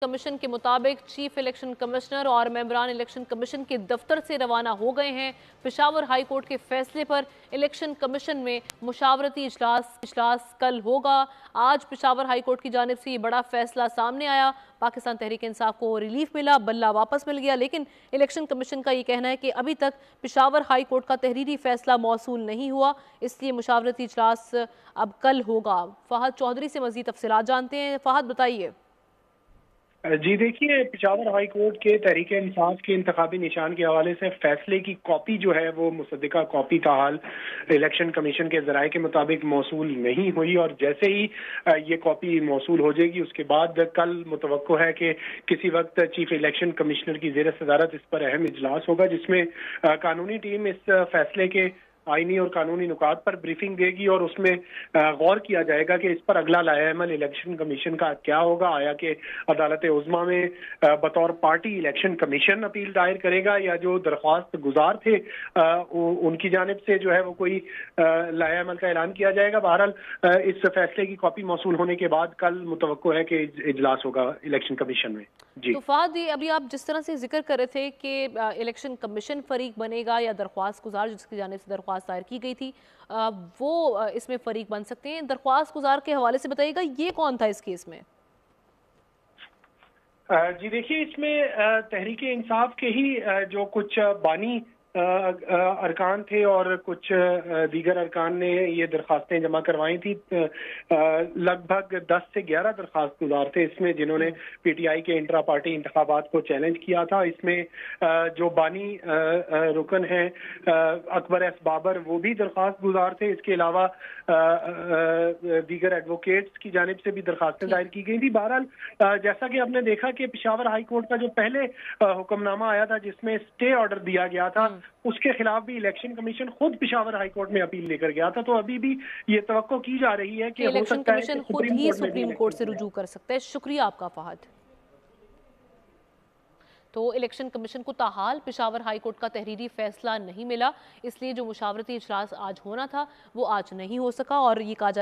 Commission के मुताबिक chief election commissioner और मेंबरान इलेक्शन कमीशन के दफ्तर से रवाना हो गए हैं। पेशावर हाई कोर्ट के फैसले पर इलेक्शन कमीशन में मुशावरती इजलास कल होगा। आज पेशावर हाई कोर्ट की जानिब से ये बड़ा फैसला सामने आया। पाकिस्तान तहरीक इंसाफ को रिलीफ मिला, बल्ला वापस मिल गया, लेकिन इलेक्शन कमीशन का ये कहना है कि अभी तक पेशावर हाई कोर्ट का तहरीरी फैसला मौसूल नहीं हुआ, इसलिए मुशावरती इजलास अब कल होगा। फहद चौधरी से मज़ीद तफसीलात जानते हैं। फहद, बताइए। जी देखिए, पेशावर हाई कोर्ट के तहरीक इंसाफ के इंतखाबी निशान के हवाले से फैसले की कॉपी जो है वो मुसद्दिका कॉपी ताहाल इलेक्शन कमीशन के ज़राए के मुताबिक मौसूल नहीं हुई, और जैसे ही ये कॉपी मौसूल हो जाएगी उसके बाद कल मुतवक्को है कि किसी वक्त चीफ इलेक्शन कमिश्नर की ज़ेर सदारत इस पर अहम इजलास होगा, जिसमें कानूनी टीम इस फैसले के आईनी और कानूनी नुकात पर ब्रीफिंग देगी और उसमें गौर किया जाएगा कि इस पर अगला लाएअमल इलेक्शन कमीशन का क्या होगा। आया कि अदालत उज़्मा में बतौर पार्टी इलेक्शन कमीशन अपील दायर करेगा, या जो दरख्वास्त गुजार थे उनकी जानिब से जो है वो कोई लाएअमल का ऐलान किया जाएगा। बहरहाल इस फैसले की कॉपी मौसूल होने के बाद कल मुतवक्को है कि इजलास होगा इलेक्शन कमीशन में। जी तो फहद, अभी आप जिस तरह से जिक्र कर रहे थे कि इलेक्शन कमीशन फरीक बनेगा या दरख्वास्त गुजार जिसकी जानिब से दरख्वास्त दायर की गई थी वो इसमें फरीक बन सकते हैं, दरख्वास्त गुजार के हवाले से बताइएगा, ये कौन था इस केस में? जी देखिए, इसमें तहरीक इंसाफ के ही जो कुछ बानी अरकान थे और कुछ दीगर अरकान ने ये दरखास्तें जमा करवाई थी। लगभग 10 से 11 दरखास्त गुजार थे इसमें, जिन्होंने पीटीआई के इंट्रा पार्टी इंतखाबात को चैलेंज किया था। इसमें जो बानी रुकन हैं अकबर एस बाबर, वो भी दरखास्त गुजार थे। इसके अलावा दीगर एडवोकेट्स की जानिब से भी दरखास्तें दायर की गई थी। बहरहाल जैसा कि आपने देखा कि पेशावर हाई कोर्ट का जो पहले हुक्मनामा आया था जिसमें स्टे ऑर्डर दिया गया था, उसके खिलाफ भी इलेक्शन कमीशन खुद पेशावर हाई कोर्ट में अपील लेकर गया था। तो अभी भी ये तवक्को की जा रही है कि इलेक्शन कमीशन खुद ही सुप्रीम कोर्ट से रुजू कर सकता है। शुक्रिया आपका फहद। तो इलेक्शन कमीशन को ताहाल पेशावर हाई कोर्ट का तहरीरी फैसला नहीं मिला, इसलिए जो मुशावरती इजलास आज होना था वो आज नहीं हो सका, और ये कहा